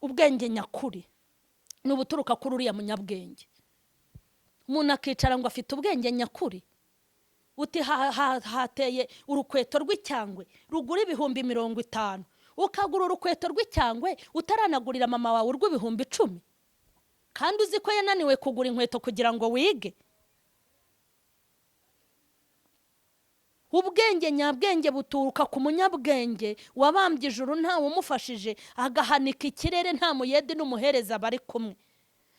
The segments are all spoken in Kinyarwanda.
ubwenge nyakuri ni ubuturuka kuri uriya munyabwenge. Umuntu akicara ngo afite ubwenge nyakuri, uti hateye urukweto rw'icyangwe rugura 50,000, ukagura urukweto rw'icyangwe utaranagurira mama wawe urw'ibihumbi 10, kandi uzi ko yananiwe kugura inkweto kugira ngo wige. Ubwenge nyabwenge buturuka ku munyabwenge wabambye ijuru ntawe umufashije, agahanika ikirere nta muyede n'umuhereza bari kumwe.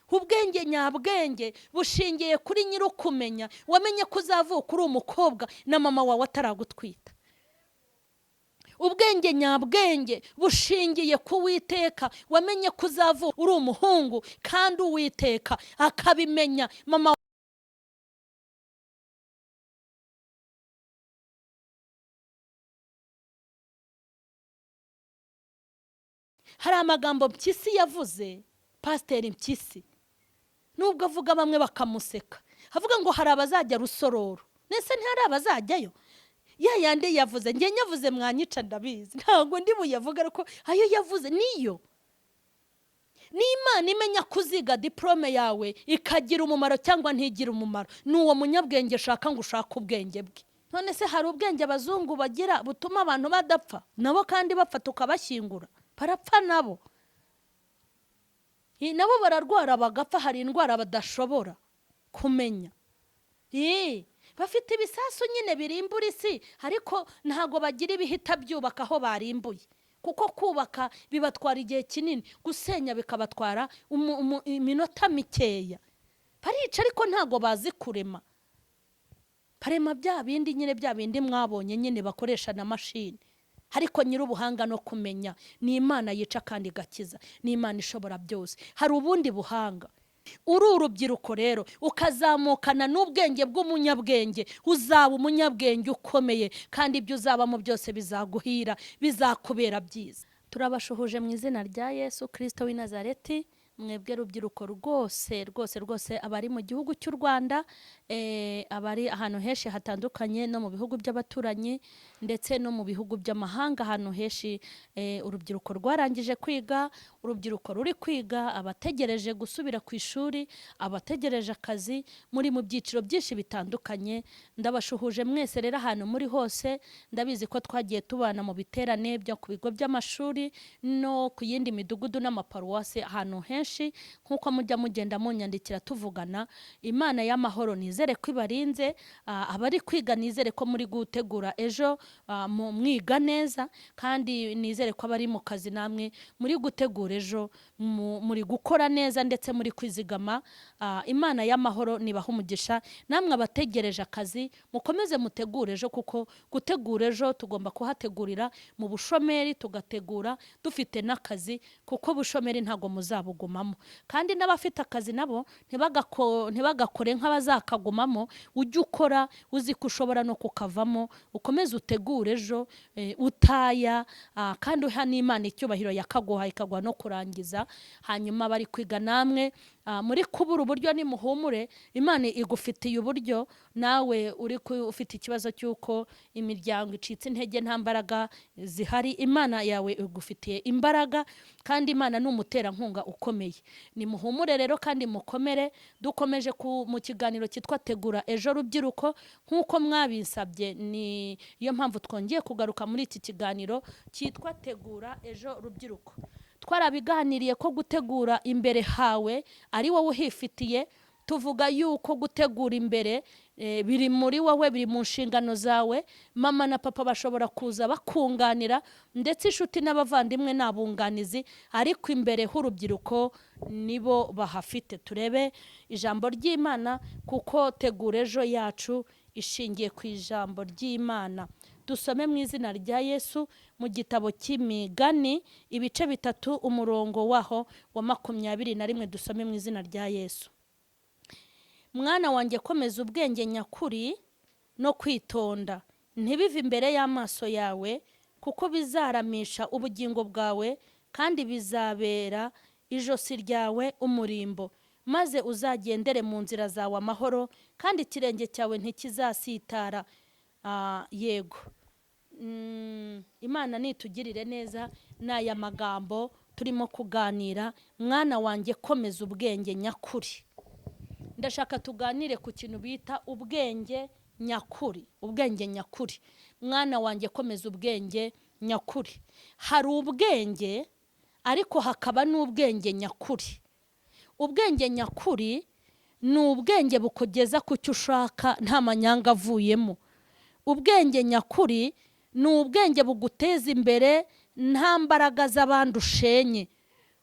Ubwenge nyabwenge bushingiye kuri nyirukumenya, wamenye ko uzavuka uri umukobwa na mama wawe ataragutwita. Ubwenge nyabwenge bushingiye ku Uwiteka, wamenye ko uzavuka uri umuhungu kandi Uwiteka akabimenya. Mama hari amagambo Mpyisi yavuze, Pasiteri Mpyisi, nubwo avuga bamwe bakamuseka, avuga ngo hari abazajya Rusororo. Nese ntihari abazajyayo? Yandi yavuze, njye nyavuze mwanyica ndabizi, ntabwo ndi buyavuga, ariko ayo yavuze niyo. N'Imana imenya kuziga diplome yawe ikagira umumaro cyangwa ntigira umumaro, n'uwo munyabwenge shaka ngo ushaka ubwenge bwe. None se hari ubwenge abazungu bagira butuma abantu badapfa? Nabo kandi bapfa tukabashyingura, barapfa nabo. Nabo bararwara bagapfa, hari indwara badashobora kumenya. Bafite ibisasu nyine birimbura isi, ariko ntago bagira ibihita byubaka aho barimbuye, kuko kubaka bibatwara igihe kinini, gusenya bikabatwara iminota mikeya. Barica ariko ntago bazi kurema. Parema bya bindi nyine, bya bindi mwabonye nyine bakoresha na mashini. Ariko nyirubuhanga no kumenya ni Imana yica kandi gakiza, ni Imana ishobora byose. Hari ubundi buhanga. Uri urubyiruko rero ukazamukana n'ubwenge bw'umunyabwenge, uzaba umunyabwenge ukomeye, kandi ibyo uzabamo byose bizaguhira, bizakubera byiza. Turabashuhuje mu izina rya Yesu Kristo w'i Nazareti. Mwebwe rubyiruko rwose abari mu gihugu cy'u Rwanda, abari ahantu henshi hatandukanye no mu bihugu by'abaturanyi ndetse no mu bihugu by'amahanga, ahantu henshi urubyiruko rwarangije kwiga, urubyiruko ruri kwiga, abategereje gusubira ku ishuri, abategereje akazi, muri mu byiciro byinshi bitandukanye. Ndabashuhuje mwese rero ahantu muri hose. Ndabizi ko twagiye tubana mu biterane byo ku bigo by'amashuri no ku yindi midugudu n'amaparuwasi ahantu henshi, nkuko mujya mugenda munyandikira tuvugana. Imana y'amahoro nizere ko ibarinze, abari kwiga nizere ko muri gutegura ejo mwiga neza, kandi nizere ko abari mu kazi namwe muri gutegura ejo muri gukora neza ndetse muri kwizigama. Imana y'amahoro nibaha umugisha. Namwe abategereje akazi mukomeze mutegure ejo, kuko gutegura ejo tugomba kuhategurira mu bushomeri, tugategura dufite n'akazi, kuko bushomeri ntago muzabugumamo. Kandi n'abafite akazi nabo ntibagakore nk'abazakagumamo. Ujye ukora uzi ko ushobora no kukavamo, ukomeze utegure ejo utaya, kandi uha n'Imana icyubahiro yakaguha ikaguha no kurangiza. Hanyuma bari kwiga namwe muri kubura uburyo nimuhumure, Imana igufitiye uburyo. Nawe ufite ikibazo cy'uko imiryango icitse intege, nta mbaraga zihari, Imana yawe igufitiye imbaraga, kandi Imana ni umuterankunga ukomeye. Nimuhumure rero kandi mukomere. Dukomeje mu kiganiro cyitwa Tegura Ejo rubyiruko, nk'uko mwabinsabye, niyo mpamvu twongeye kugaruka muri iki kiganiro cyitwa Tegura Ejo rubyiruko. Twarabiganiriye ko gutegura imbere hawe ari wowe uhifitiye. Tuvuga yuko gutegura imbere biri muri wowe, biri mu nshingano zawe. Mama na papa bashobora kuza bakunganira, ndetse inshuti n'abavandimwe n'abunganizi, ariko imbere h'urubyiruko nibo bahafite. Turebe ijambo ry'Imana, kuko Tegura Ejo yacu ishingiye ku ijambo ry'Imana. Dusome mu izina rya Yesu mu gitabo cy'Imigani ibice 3 umurongo waho wa 21. Dusome mu izina rya Yesu. Mwana wanjye komeza ubwenge nyakuri no kwitonda, ntibive imbere y'amaso yawe, kuko bizaramisha ubugingo bwawe kandi bizabera ijosi ryawe umurimbo, maze uzagendere mu nzira zawe amahoro, kandi ikirenge cyawe ntikizasitara. Yego, Imana nitugirire neza. N'aya magambo turimo kuganira mwana wanjye komeza ubwenge nyakuri. Ndashaka tuganire ku kintu bita ubwenge nyakuri. Ubwenge nyakuri, mwana wanjye komeza ubwenge nyakuri. Hari ubwenge ariko hakaba n'ubwenge nyakuri. Ubwenge nyakuri ni ubwenge bukugeza ku cyo ushaka nta manyanga avuyemo. Ubwenge nyakuri ni ubwenge buguteza imbere nta mbaraga z'abandi ushenye.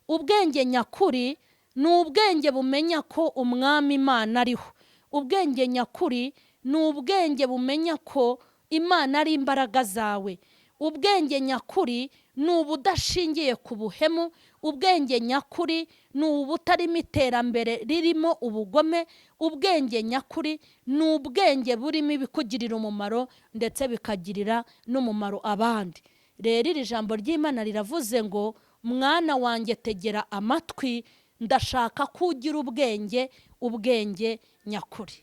Ubwenge nyakuri ni ubwenge bumenya ko umwami Imana ariho. Ubwenge nyakuri ni ubwenge bumenya ko Imana ari imbaraga zawe. Ubwenge nyakuri ni ubudashingiye ku buhemu. Ubwenge nyakuri ni ubutarimo iterambere ririmo ubugome. Ubwenge nyakuri ni ubwenge burimo ibikugirira umumaro ndetse bikagirira n'umumaro abandi. Rero iri jambo ry'Imana riravuze ngo mwana wanjye tegera amatwi, ndashaka ko ugira ubwenge, ubwenge nyakuri.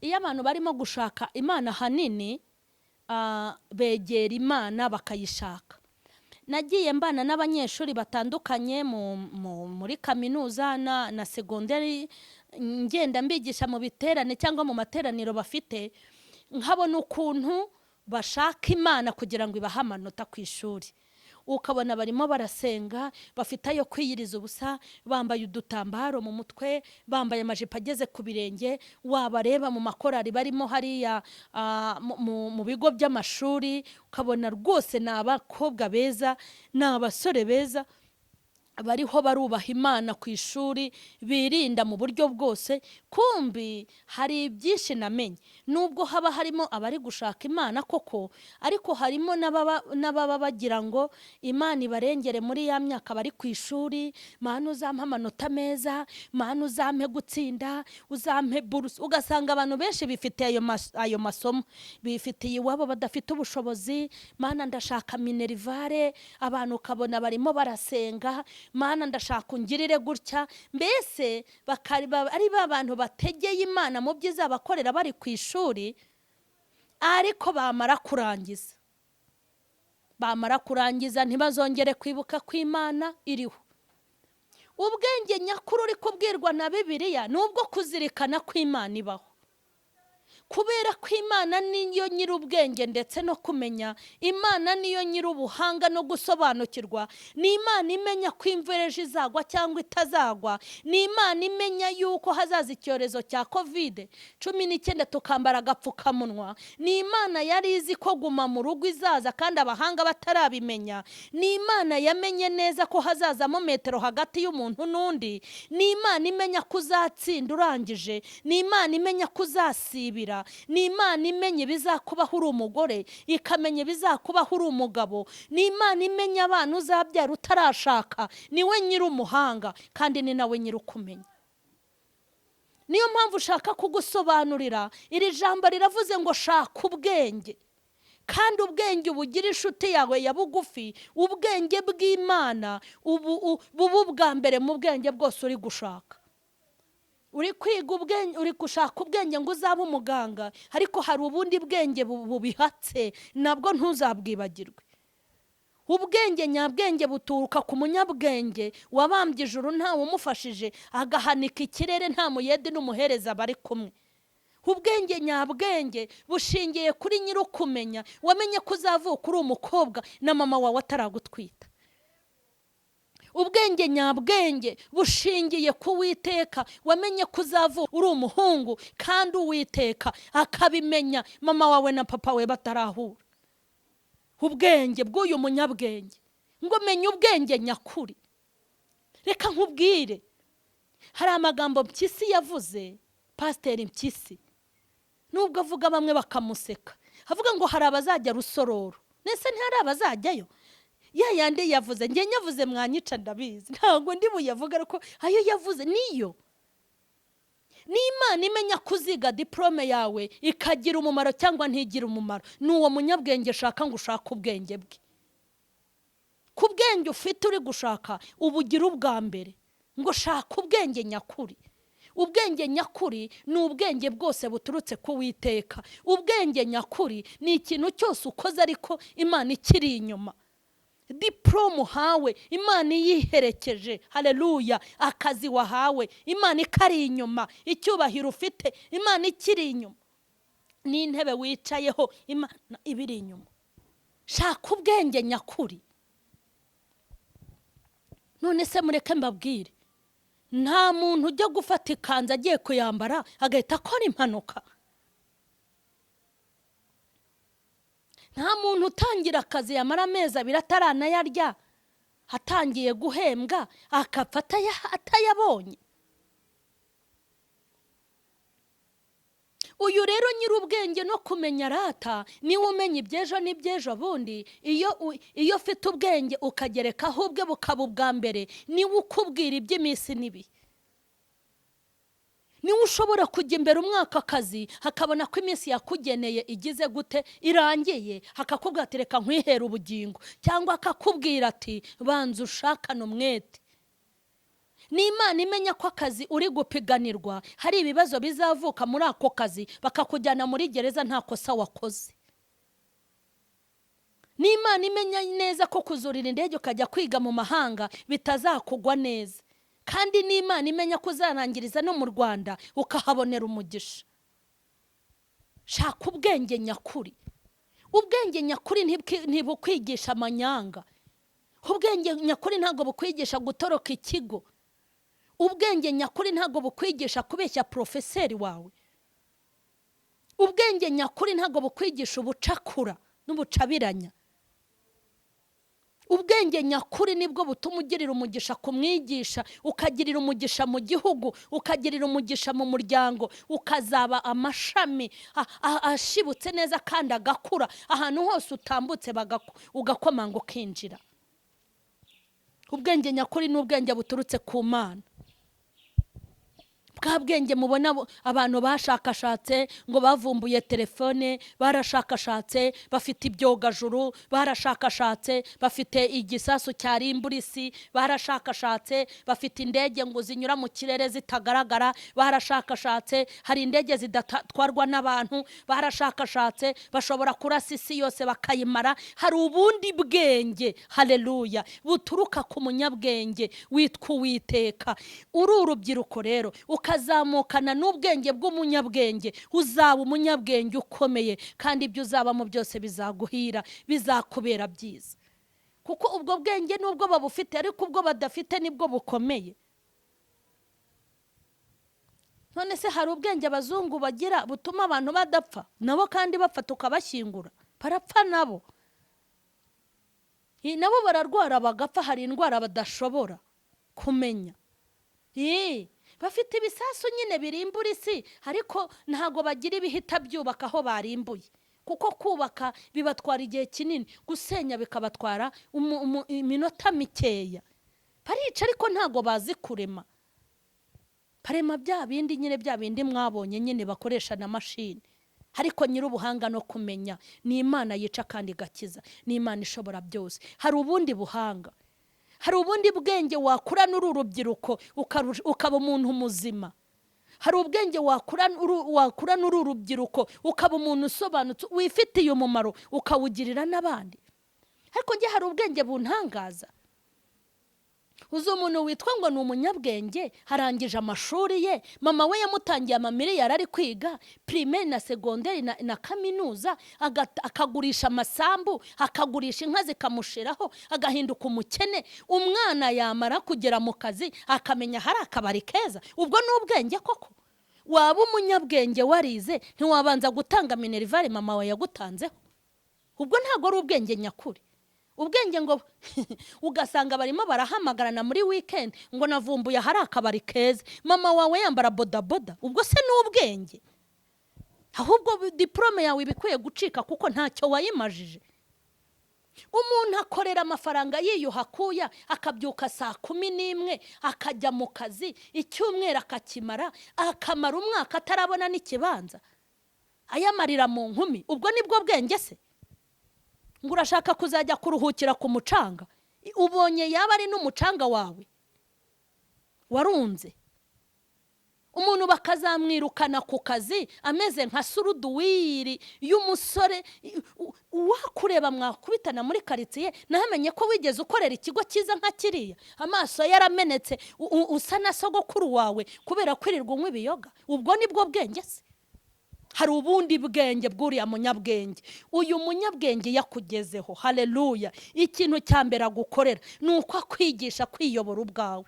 Iyo abantu barimo gushaka Imana hanini begera Imana bakayishaka. Nagiye mbana n'abanyeshuri batandukanye muri kaminuza na segonderi, ngenda mbigisha mu biterane cyangwa mu materaniro bafite, nkabona ukuntu bashaka Imana kugira ngo ibahe amanota ku ishuri. Ukabona barimo barasenga, bafite ayo kwiyiriza ubusa, bambaye udutambaro mu mutwe, bambaye amajipo ageze ku birenge. Wabareba mu makorari barimo hariya mu bigo by'amashuri, ukabona rwose ni abakobwa beza, ni abasore beza, bariho barubaha Imana ku ishuri, birinda mu buryo bwose. Kumbi hari byinshi namenye. Nubwo haba harimo abari gushaka Imana koko, ariko harimo n'ababa bagira ngo Imana ibarengere muri ya myaka bari ku ishuri. Mana uzampe amanota meza, Mana uzampe gutsinda, uzampe buruse. Ugasanga abantu benshi bifitiye ayo masomo, bifitiye iwabo badafite ubushobozi. Mana ndashaka minerivare. Abantu ukabona barimo barasenga, Mana ndashaka ungirire gutya. Mbese ari ba bantu bategeye Imana mu byiza bakorera bari ku ishuri, ariko bamara kurangiza ntibazongere kwibuka ko Imana iriho. Ubwenge nyakuri uri kubwirwa na Bibiliya nubwo kuzirikana ko Imana ibaho, kubera ko Imana niyo nyir'ubwenge ndetse no kumenya. Imana niyo nyir'ubuhanga no gusobanukirwa. Ni Imana imenya ko imvura ejo izagwa cyangwa itazagwa. Ni Imana imenya yuko hazaza icyorezo cya COVID-19 tukambara agapfukamunwa. Ni Imana yari izi ko guma mu rugo izaza kandi abahanga batarabimenya. Ni Imana yamenye neza ko hazazamo metero hagati y'umuntu n'undi. Ni Imana imenya ko uzatsinda urangije. Ni Imana imenya ko uzasibira. Ni Imana imenya ibizakubaho uri umugore, ikamenya ibizakubaho uri umugabo. Ni Imana imenya abana uzabyara utarashaka. Niwe nyir'umuhanga kandi ni nawe nyir'ukumenya. Niyo mpamvu ushaka kugusobanurira iri jambo riravuze ngo shaka ubwenge, kandi ubwenge ubugira inshuti yawe ya bugufi. Ubwenge bw'Imana bubu bwa mbere mu bwenge bwose uri gushaka. Uri kwiga ubwenge, uri gushaka ubwenge ngo uzabe umuganga, ariko hari ubundi bwenge bubihatse, nabwo ntuzabwibagirwe. Ubwenge nyabwenge buturuka ku munyabwenge wabambye ijuru ntawe umufashije, agahanika ikirere nta muyede n'umuhereza bari kumwe. Ubwenge nyabwenge bushingiye kuri nyir'ukumenya, wamenye ko uzavuka uri umukobwa na mama wawe ataragutwita. Ubwenge nyabwenge bushingiye ku Uwiteka, wamenye ko uzavuka uri umuhungu kandi Uwiteka akabimenya mama wawe na papa we batarahura. Ubwenge bw'uyu munyabwenge, ngo menye ubwenge nyakuri. Reka nkubwire, hari amagambo Mpyisi yavuze, Pasiteri Mpyisi, nubwo avuga bamwe bakamuseka, avuga ngo hari abazajya Rusororo. Nese ntihari abazajyayo? Ya yandi yavuze, njye nyavuze mwanyica ndabizi, ntabwo ndi buyavuga, ariko ayo yavuze niyo. Ni Imana imenya kuziga diplome yawe ikagira umumaro cyangwa ntigira umumaro. Ni uwo munyabwenge shaka ngo ushaka ubwenge bwe. Ku bwenge ufite uri gushaka ubugira ubwa mbere, ngo shaka ubwenge nyakuri. Ubwenge nyakuri ni ubwenge bwose buturutse ku Uwiteka. Ubwenge nyakuri ni ikintu cyose ukoze ariko Imana ikiri inyuma. diporome uhawe imana iyiherekeje, haleluya, akazi wahawe imana ikari inyuma, icyubahiro ufite imana ikiri inyuma, n'intebe wicayeho imana ibiri inyuma. Shaka ubwenge nyakuri. None se mureke mbabwire, nta muntu ujya gufata ikanzu agiye kuyambara agahita akora impanuka. Nta muntu utangira akazi yamara amezi abiri ataranayarya, atangiye guhembwa akapfa atayabonye. Uyu rero nyir'ubwenge no kumenya rata niwe umenya iby'ejo n'iby'ejo bundi. Iyo ufite ubwenge ukagerekaho ubwe bukaba ubwa mbere, niwe ukubwira iby'iminsi n'ibihe. Niwe ushobora kujya imbere umwaka akazi hakabona ko iminsi yakugeneye igize gute irangiye, hakakubwira ati reka nkwihere ubugingo, cyangwa akakubwira ati banza ushakane umwete. Ni Imana imenya ko akazi uri gupiganirwa hari ibibazo bizavuka muri ako kazi bakakujyana muri gereza nta kosa wakoze. Ni Imana imenya neza ko kuzurira indege ukajya kwiga mu mahanga bitazakugwa neza, kandi ni Imana imenya ko uzarangiriza no mu Rwanda ukahabonera umugisha. Shaka ubwenge nyakuri. Ubwenge nyakuri ntibukwigisha amanyanga. Ubwenge nyakuri ntabwo bukwigisha gutoroka ikigo. Ubwenge nyakuri ntabwo bukwigisha kubeshya profeseri wawe. Ubwenge nyakuri ntabwo bukwigisha ubucakura n'ubucabiranya. Ubwenge nyakuri nibwo butuma ugirira umugisha kumwigisha, ukagirira umugisha mu gihugu, ukagirira umugisha mu muryango, ukazaba amashami ashibutse neza kandi agakura, ahantu hose utambutse ugakomanga ukinjira. Ubwenge nyakuri ni ubwenge buturutse ku Mana. Bwa bwenge mubona abantu bashakashatse ngo bavumbuye telefone, barashakashatse bafite ibyogajuru, barashakashatse bafite igisasu cyarimbura isi, barashakashatse bafite indege ngo zinyura mu kirere zitagaragara, barashakashatse hari indege zidatwarwa n'abantu, barashakashatse bashobora kurasa isi yose bakayimara. Hari ubundi bwenge, haleluya, buturuka ku munyabwenge witwa Uwiteka. Uri urubyiruko rero ukazamukana n'ubwenge bw'umunyabwenge, uzaba umunyabwenge ukomeye, kandi ibyo uzabamo byose bizaguhira, bizakubera byiza. Kuko ubwo bwenge nubwo babufite ariko ubwo badafite nibwo bukomeye. None se hari ubwenge abazungu bagira butuma abantu badapfa, nabo kandi bapfa tukabashyingura? Barapfa nabo. Nabo bararwara bagapfa, hari indwara badashobora kumenya. Bafite ibisasu nyine birimbura isi, ariko ntago bagira ibihita byubaka aho barimbuye. Kuko kubaka bibatwara igihe kinini, gusenya bikabatwara iminota mikeya. Barica ariko ntago bazi kurema. Parema bya bindi nyine, bya bindi mwabonye nyine bakoresha na mashini. Ariko nyir'ubuhanga no kumenya ni Imana yica kandi igakiza, ni Imana ishobora byose. Hari ubundi buhanga, hari ubundi bwenge wakura n'uru rubyiruko ukaba umuntu muzima. Hari ubwenge wakura n'uru rubyiruko ukaba umuntu usobanutse, wifitiye umumaro, ukawugirira n'abandi. Ariko njye hari ubwenge buntangaza. Uzi umuntu witwa ngo ni umunyabwenge, harangije amashuri ye, mama we yamutangiye amamiliyari ari kwiga primaire na secondaire na kaminuza, akagurisha amasambu, akagurisha inka zikamushiraho, agahinduka umukene. Umwana yamara kugera mu kazi akamenya hari akabari keza. Ubwo ni ubwenge koko? Waba umunyabwenge warize ntiwabanza gutanga minerivare mama we yagutanzeho? Ubwo ntago ari ubwenge nyakuri. Ubwenge ngo ugasanga barimo barahamagarana muri weekend ngo navumbuye hari akabari keza, mama wawe yambara bodaboda. Ubwo se ni ubwenge? Ahubwo diplome yawe ibikwiye gucika kuko ntacyo wayimajije. Umuntu akorera amafaranga yiyuhakuya, akabyuka saa 11 akajya mu kazi, icyumweru akakimara, akamara umwaka atarabona n'ikibanza, ayamarira mu nkumi. Ubwo nibwo bwenge se? Ngo urashaka kuzajya kuruhukira ku mucanga, ubonye yaba ari n'umucanga wawe warunze. umuntu bakazamwirukana ku kazi ameze nka suruduwiri y'umusore wakureba mwakubitana muri karitsiye nahamenye ko wigeze ukorera ikigo cyiza nka kiriya, amaso yaramenetse usa na sogokuru wawe kubera kwirirwa unywa ibiyoga. Ubwo nibwo bwenge se? Hari ubundi bwenge bw'uriya munyabwenge. Uyu munyabwenge yakugezeho, haleluya. Ikintu cya mbere agukorera ni uko akwigisha kwiyobora ubwawe,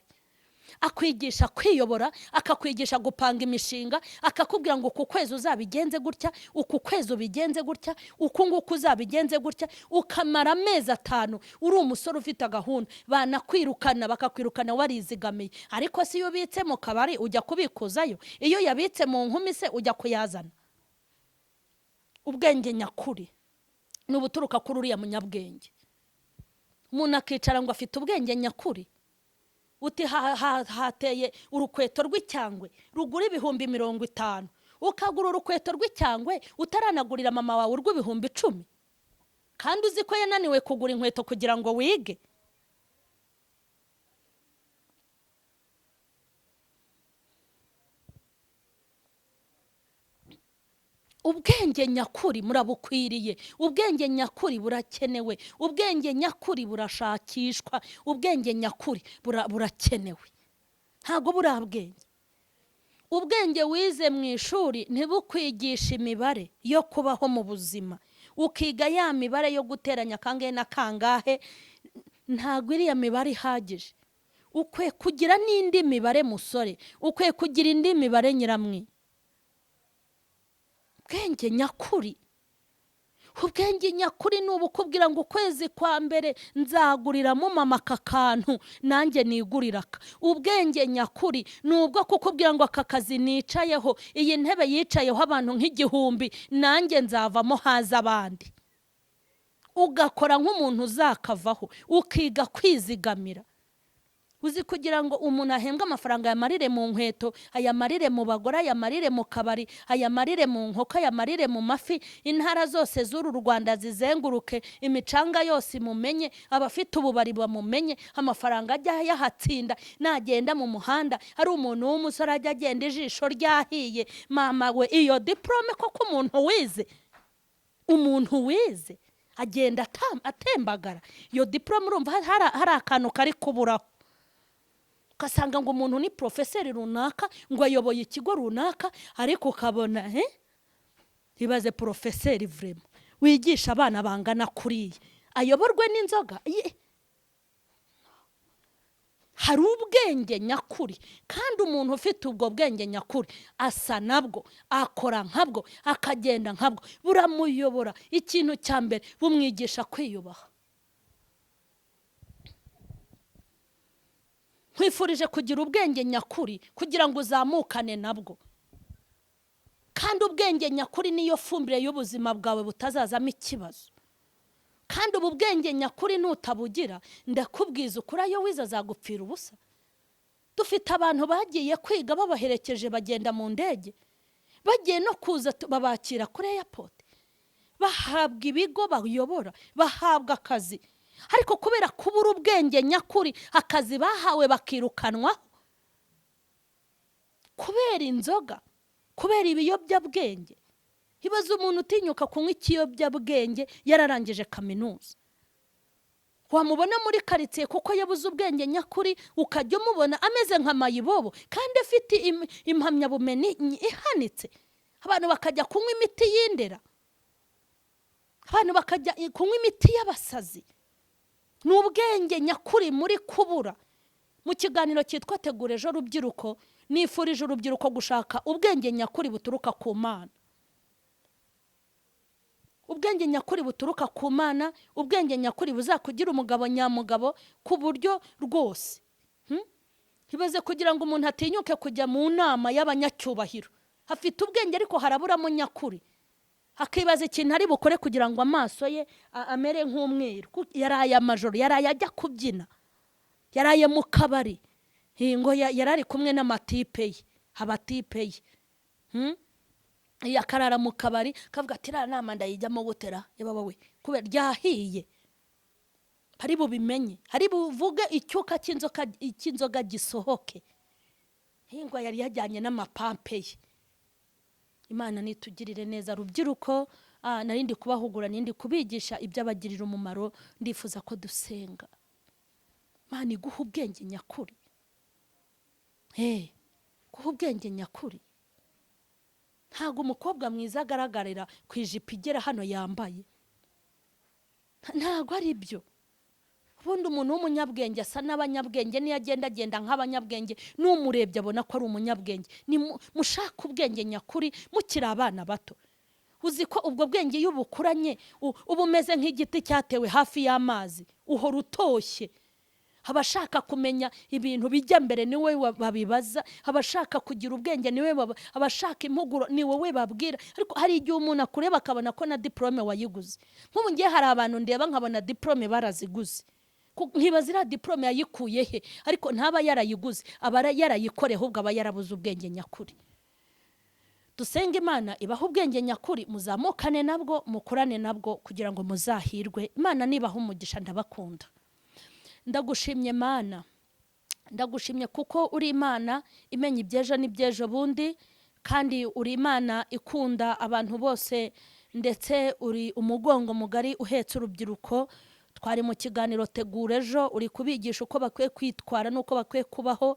akwigisha kwiyobora, akakwigisha gupanga imishinga, akakubwira ngo uku kwezi uzabigenze gutya, uku kwezi ubigenze gutya, uku nguku uzabigenze gutya. Ukamara amezi 5 uri umusore ufite gahunda, banakwirukana bakakwirukana warizigamiye. Ariko si iyo ubitse mu kabari ujya kubikuzayo, iyo yabitse mu nkumi se ujya kuyazana. Ubwenge nyakuri ni ubuturuka kuri uriya munyabwenge. Umuntu akicara ngo afite ubwenge nyakuri. Uti hateye urukweto rw'icyangwe rugura 50,000, ukagura urukweto rw'icyangwe utaranagurira mama wawe rw'10,000, kandi uzi ko yananiwe kugura inkweto kugira ngo wige. Ubwenge nyakuri murabukwiriye, ubwenge nyakuri burakenewe, ubwenge nyakuri burashakishwa, ubwenge nyakuri burakenewe. Ntago burabwenge. Ubwenge wize mu ishuri ntibukwigisha imibare yo kubaho mu buzima. Ukiga ya mibare yo guteranya kangahe na kangahe, ntago iriya mibare ihagije. Ukwiye kugira n'indi mibare musore, ukwiye kugira indi mibare nyiramwe. Ubwenge nyakuri, ubwenge nyakuri ni ubukubwira ngo ukwezi kwa mbere nzaguriramo mama aka kantu nanjye niguriraka. Ubwenge nyakuri ni ubwo kukubwira ngo aka kazi nicayeho, iyi ntebe yicayeho abantu nk'igihumbi, nanjye nzavamo haza abandi. Ugakora nk'umuntu uzakavaho, ukiga kwizigamira. Uzi kugira ngo umuntu ahembwe amafaranga yamarire mu nkweto, ayamarire mu bagore, ayamarire mu kabari, ayamarire mu nkoko, ayamarire mu mafi, intara zose z'uru Rwanda zizenguruke, imicanga yose imumenye, abafite ububari bamumenye, amafaranga ajya yahatsinda. Nagenda mu muhanda hari umuntu w'umusore ajya agenda ijisho ryahiye, mama we iyo diplome koko umuntu wize agenda atembagara. Iyo diplome urumva hari akantu kari kuburaho. Kasanga ngo umuntu ni profeseri runaka, ngo ayoboye ikigo runaka, ariko ukabona ibaze profeseri vrema wigisha abana bangana kuriye ayoborwe n'inzoga. Hari ubwenge nyakuri, kandi umuntu ufite ubwo bwenge nyakuri asa nabwo, akora nkabwo, akagenda nkabwo, buramuyobora. Ikintu cya mbere bumwigisha kwiyubaha. Nkwifurije kugira ubwenge nyakuri kugira ngo uzamukane nabwo. Kandi ubwenge nyakuri niyo fumbire y'ubuzima bwawe butazazamo ikibazo. Kandi ubu bwenge nyakuri nutabugira, ndakubwiza ukuri ayo wiza azagupfira ubusa. Dufite abantu bagiye kwiga babaherekeje bagenda mu ndege, bagiye no kuza babakira kuri airport, bahabwa ibigo bayobora, bahabwa akazi. Ariko kubera kubura ubwenge nyakuri, akazi bahawe bakirukanwaho. Kubera inzoga, kubera ibiyobyabwenge. Hibaza umuntu utinyuka kunywa ikiyobyabwenge yararangije kaminuza. Wamubona muri karitsiye kuko yabuze ubwenge nyakuri, ukajya umubona ameze nka mayibobo kandi afite impamyabumenyi ihanitse. Abantu bakajya kunywa imiti y'indera, abantu bakajya kunywa imiti y'abasazi. Ni ubwenge nyakuri muri kubura. Mu kiganiro cyitwa Tegura Ejo Rubyiruko, nifurije urubyiruko gushaka ubwenge nyakuri buturuka ku Mana. Ubwenge nyakuri buturuka ku Mana, ubwenge nyakuri buzakugira umugabo nyamugabo ku buryo rwose. Hibaze kugira ngo umuntu atinyuke kujya mu nama y'abanyacyubahiro, hafite ubwenge ariko haraburamo nyakuri. Akibaza ikintu ari bukore kugira ngo amaso ye amere nk'umweru. Yaraye amajoro, yaraye ajya kubyina, yaraye mu kabari, ngo yarari kumwe n'amatipe ye, abatipe ye. Yakarara mu kabari kavuga ati ra nama ndayijyamo gutera yaba we kubera ryahiye. Hari bubimenye, hari buvuge icyuka cy'inzoga gisohoke. hingwa yari yajyanye n'amapampe ye. Imana nitugirire neza rubyiruko. Narindi kubahugura, nindi kubigisha iby'abagirira umumaro. Ndifuza ko dusenga. Imana iguha ubwenge nyakuri. Guha ubwenge nyakuri. Ntago umukobwa mwiza agaragarira ku ijipo igera hano yambaye. Ntago ari byo. Ubundi umuntu w'umunyabwenge asa n'abanyabwenge, niyo agenda nk'abanyabwenge, n'umurebye abona ko ari umunyabwenge. Mushaka ubwenge nyakuri mukiri abana bato. Uzi ko ubwo bwenge iyo ubukuranye uba umeze nk'igiti cyatewe hafi y'amazi, uhora utoshye. Abashaka kumenya ibintu bijya mbere ni wowe babibaza, abashaka kugira ubwenge ni wowe, abashaka impuguro ni wowe babwira. Ariko hari igihe umuntu akureba akabona ko na diplome wayiguze. Nk'ubu ngiye hari abantu ndeba nkabona diplome baraziguze, nkibaza iriya diplome yayikuye he, ariko ntaba yarayiguze, aba yarayikoreho, ahubwo aba yarabuze ubwenge nyakuri. Dusenga Imana ibaha ubwenge nyakuri, muzamukane nabwo, mukurane nabwo kugira ngo muzahirwe. Imana nibaha umugisha, ndabakunda. Ndagushimye Mana, ndagushimye kuko uri Imana imenya ibyejo n'ibyejo bundi, kandi uri Imana ikunda abantu bose, ndetse uri umugongo mugari uhetse urubyiruko. Twari mu kiganiro Tegura Ejo, uri kubigisha uko bakwiye kwitwara n'uko bakwiye kubaho.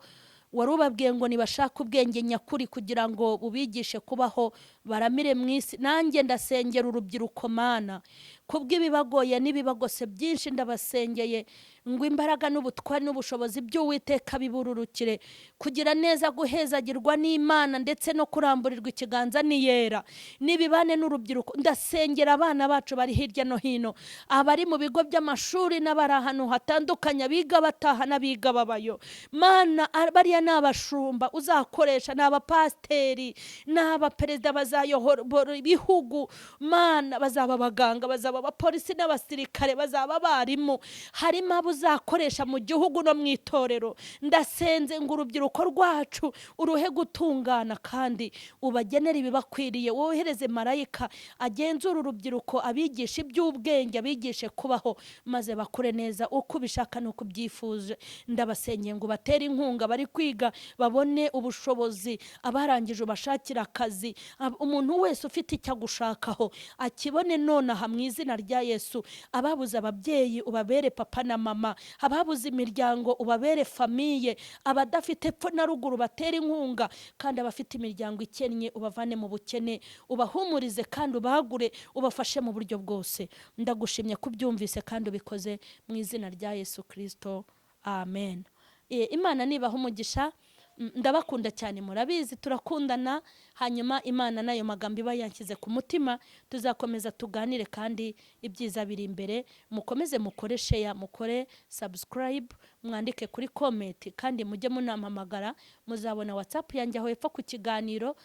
Wari ubabwiye ngo nibashaka ubwenge nyakuri kugira ngo bubigishe kubaho baramire mu isi. Nanjye ndasengera urubyiruko Mana, kubw'ibibagoye n'ibibagose byinshi, ndabasengeye ngo imbaraga n'ubutwari n'ubushobozi by'Uwiteka bibururukire, kugira neza guhezagirwa n'Imana ndetse no kuramburirwa ikiganza niyera. Nibibane n'urubyiruko, ndasengera abana bacu bari hirya no hino, abari mu bigo by'amashuri n'abari ahantu hatandukanye, biga bataha n'abiga babayo. Mana, bariya n'abashumba uzakoresha, n'abapasteri, n'abaperezida bazayobora ibihugu. Mana, bazaba abaganga, bazaba abapolisi n'abasirikare, bazaba abarimu, harimo abo uzakoresha mu gihugu no mu itorero. Ndasenze ngo urubyiruko rwacu uruhe gutungana, kandi ubagenera ibibakwiriye. Wohereze marayika agenzura urubyiruko, abigisha iby'ubwenge, abigishe kubaho, maze bakure neza uko ubishaka n'uko ubyifuje. Ndabasengeye ngo batere inkunga bari kwiga, babone ubushobozi, abarangije ubashakira akazi. Umuntu wese ufite icyo agushakaho akibone nonaha mu izina rya Yesu. Ababuze ababyeyi ubabere papa na mama, ababuze imiryango ubabere famiye, abadafite epfo na ruguru batere inkunga, kandi abafite imiryango ikennye ubavane mu bukene, ubahumurize kandi ubagure, ubafashe mu buryo bwose. Ndagushimye kubyumvise kandi ubikoze mu izina rya Yesu Kristo, amen. Imana nibaha umugisha. Ndabakunda cyane, murabizi turakundana. Hanyuma Imana nayo magambo iba yanshyize ku mutima, tuzakomeza tuganire kandi ibyiza biri imbere. Mukomeze mukore share, mukore subscribe, mwandike kuri comment, kandi mujye munampamagara. Muzabona WhatsApp yanjye aho hepfo ku kiganiro,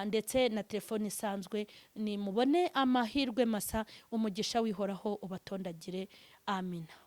ndetse na telefone isanzwe. Ni mubone amahirwe masa, umugisha wihoraho ubatondagire. Amina.